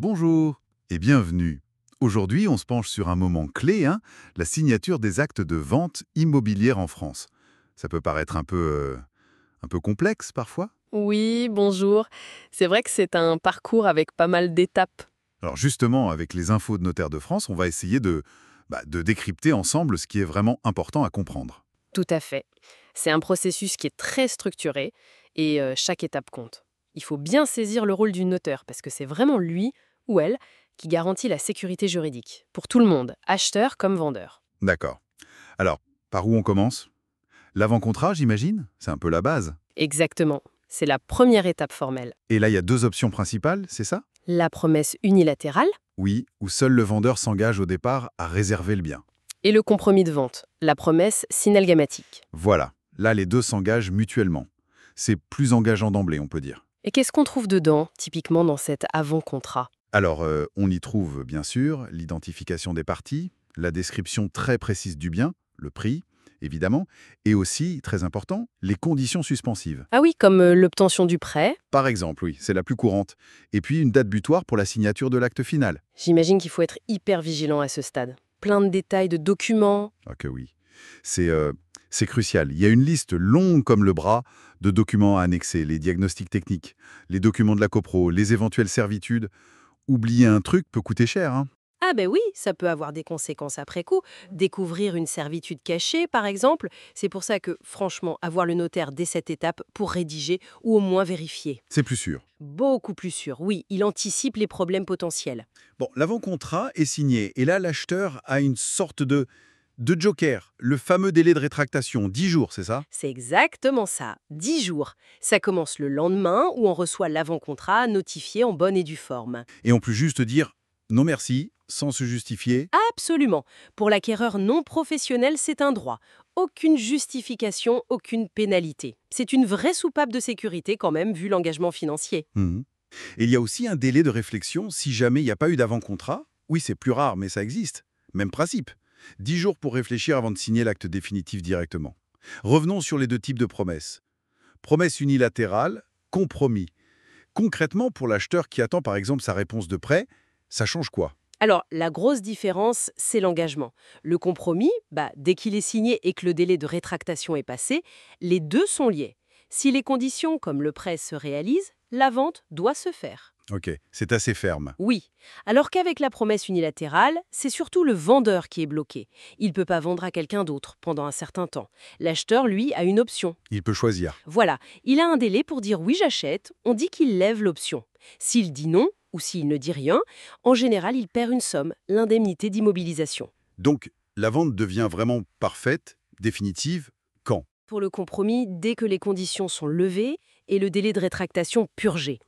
Bonjour et bienvenue. Aujourd'hui, on se penche sur un moment clé, la signature des actes de vente immobilière en France. Ça peut paraître un peu complexe parfois. Oui, bonjour. C'est vrai que c'est un parcours avec pas mal d'étapes. Alors justement, avec les infos de Notaire de France, on va essayer de décrypter ensemble ce qui est vraiment important à comprendre. Tout à fait. C'est un processus qui est très structuré et chaque étape compte. Il faut bien saisir le rôle du notaire parce que c'est vraiment lui ou elle qui garantit la sécurité juridique pour tout le monde, acheteur comme vendeur. D'accord. Alors, par où on commence? L'avant-contrat, j'imagine? C'est un peu la base. Exactement. C'est la première étape formelle. Et là, il y a deux options principales, c'est ça? La promesse unilatérale Oui, où seul le vendeur s'engage au départ à réserver le bien. et le compromis de vente, la promesse synalgamatique. Voilà, là les deux s'engagent mutuellement. C'est plus engageant d'emblée, on peut dire. Et qu'est-ce qu'on trouve dedans, typiquement dans cet avant-contrat? Alors, on y trouve bien sûr l'identification des parties, la description très précise du bien, le prix, évidemment, et aussi, très important, les conditions suspensives. Ah oui, comme l'obtention du prêt. Par exemple, oui, c'est la plus courante. Et puis une date butoir pour la signature de l'acte final. J'imagine qu'il faut être hyper vigilant à ce stade. Plein de détails, de documents. Ah que oui. C'est crucial. Il y a une liste longue comme le bras de documents à annexer, les diagnostics techniques, les documents de la copro, les éventuelles servitudes. Oublier un truc peut coûter cher, hein. Ah ben oui, ça peut avoir des conséquences après coup. Découvrir une servitude cachée, par exemple. C'est pour ça que, franchement, avoir le notaire dès cette étape pour rédiger ou au moins vérifier. C'est plus sûr. Beaucoup plus sûr, oui, il anticipe les problèmes potentiels. Bon, l'avant-contrat est signé et là, l'acheteur a une sorte de joker, le fameux délai de rétractation, 10 jours, c'est ça? C'est exactement ça, 10 jours. Ça commence le lendemain où on reçoit l'avant-contrat notifié en bonne et due forme. Et on peut juste dire non merci, sans se justifier. Absolument. Pour l'acquéreur non professionnel, c'est un droit. Aucune justification, aucune pénalité. C'est une vraie soupape de sécurité quand même, vu l'engagement financier. Mhm. Et il y a aussi un délai de réflexion si jamais il n'y a pas eu d'avant-contrat. Oui, c'est plus rare, mais ça existe. Même principe. 10 jours pour réfléchir avant de signer l'acte définitif directement. Revenons sur les deux types de promesses. Promesse unilatérale, compromis. Concrètement, pour l'acheteur qui attend par exemple sa réponse de prêt, ça change quoi? Alors, la grosse différence, c'est l'engagement. Le compromis, dès qu'il est signé et que le délai de rétractation est passé, les deux sont liés. Si les conditions comme le prêt se réalisent, la vente doit se faire. Ok, c'est assez ferme. Oui, alors qu'avec la promesse unilatérale, c'est surtout le vendeur qui est bloqué. Il ne peut pas vendre à quelqu'un d'autre pendant un certain temps. L'acheteur, lui, a une option. Il peut choisir. Voilà, il a un délai pour dire oui, j'achète, on dit qu'il lève l'option. S'il dit non, ou s'il ne dit rien, en général, il perd une somme, l'indemnité d'immobilisation. Donc, la vente devient vraiment parfaite, définitive, quand? Pour le compromis, dès que les conditions sont levées et le délai de rétractation purgé.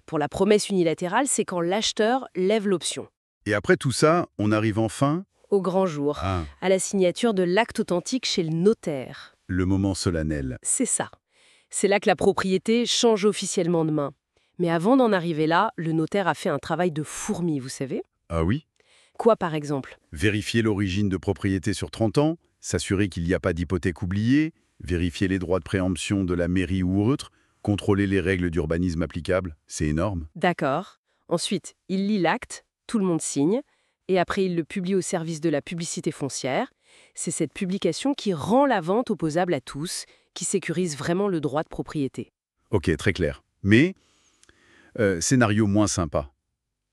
Pour la promesse unilatérale, c'est quand l'acheteur lève l'option. Et après tout ça, on arrive enfin Au grand jour, à à la signature de l'acte authentique chez le notaire. le moment solennel. C'est ça. C'est là que la propriété change officiellement de main. Mais avant d'en arriver là, le notaire a fait un travail de fourmi, vous savez. Ah oui? Quoi par exemple? Vérifier l'origine de propriété sur 30 ans, s'assurer qu'il n'y a pas d'hypothèque oubliée, vérifier les droits de préemption de la mairie ou autre, contrôler les règles d'urbanisme applicables, c'est énorme. D'accord. Ensuite, il lit l'acte, tout le monde signe, et après il le publie au service de la publicité foncière. C'est cette publication qui rend la vente opposable à tous, qui sécurise vraiment le droit de propriété. Ok, très clair. Mais, scénario moins sympa.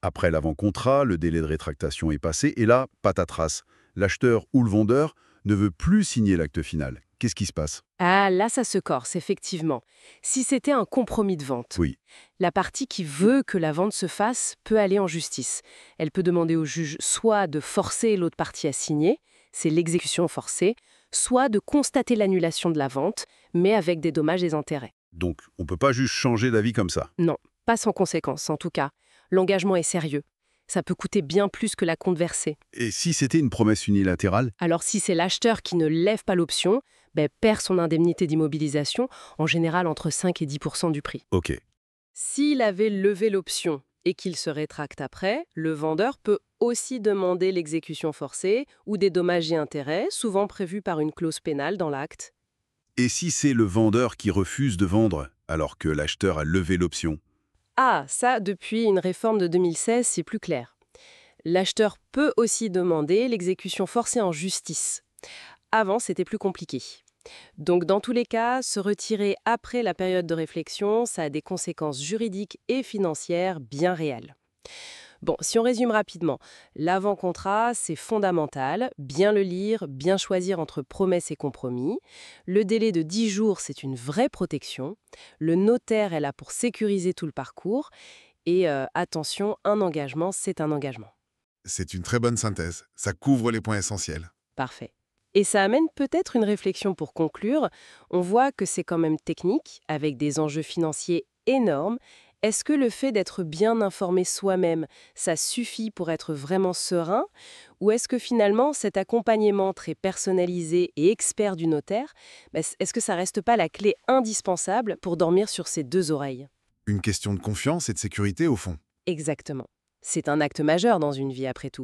Après l'avant-contrat, le délai de rétractation est passé, et là, patatras. L'acheteur ou le vendeur ne veut plus signer l'acte final. Qu'est-ce qui se passe? Ah, là ça se corse, effectivement. Si c'était un compromis de vente, Oui. la partie qui veut que la vente se fasse peut aller en justice. Elle peut demander au juge soit de forcer l'autre partie à signer, c'est l'exécution forcée, soit de constater l'annulation de la vente, mais avec des dommages et intérêts. Donc, on ne peut pas juste changer d'avis comme ça. Non, pas sans conséquence en tout cas. L'engagement est sérieux. Ça peut coûter bien plus que la compte versée. Et si c'était une promesse unilatérale? Alors si c'est l'acheteur qui ne lève pas l'option, perd son indemnité d'immobilisation, en général entre 5 et 10% du prix. Ok. S'il avait levé l'option et qu'il se rétracte après, le vendeur peut aussi demander l'exécution forcée ou des dommages et intérêts, souvent prévus par une clause pénale dans l'acte. Et si c'est le vendeur qui refuse de vendre alors que l'acheteur a levé l'option? Ah, ça, depuis une réforme de 2016, c'est plus clair. L'acheteur peut aussi demander l'exécution forcée en justice. Avant, c'était plus compliqué. Donc, dans tous les cas, se retirer après la période de réflexion, ça a des conséquences juridiques et financières bien réelles. Bon, si on résume rapidement, l'avant-contrat, c'est fondamental, bien le lire, bien choisir entre promesses et compromis. Le délai de 10 jours, c'est une vraie protection. Le notaire est là pour sécuriser tout le parcours. Et attention, un engagement, c'est un engagement. C'est une très bonne synthèse. Ça couvre les points essentiels. Parfait. Et ça amène peut-être une réflexion pour conclure. On voit que c'est quand même technique, avec des enjeux financiers énormes. Est-ce que le fait d'être bien informé soi-même, ça suffit pour être vraiment serein? Ou est-ce que finalement, cet accompagnement très personnalisé et expert du notaire, est-ce que ça reste pas la clé indispensable pour dormir sur ses deux oreilles? Une question de confiance et de sécurité au fond. Exactement. C'est un acte majeur dans une vie après tout.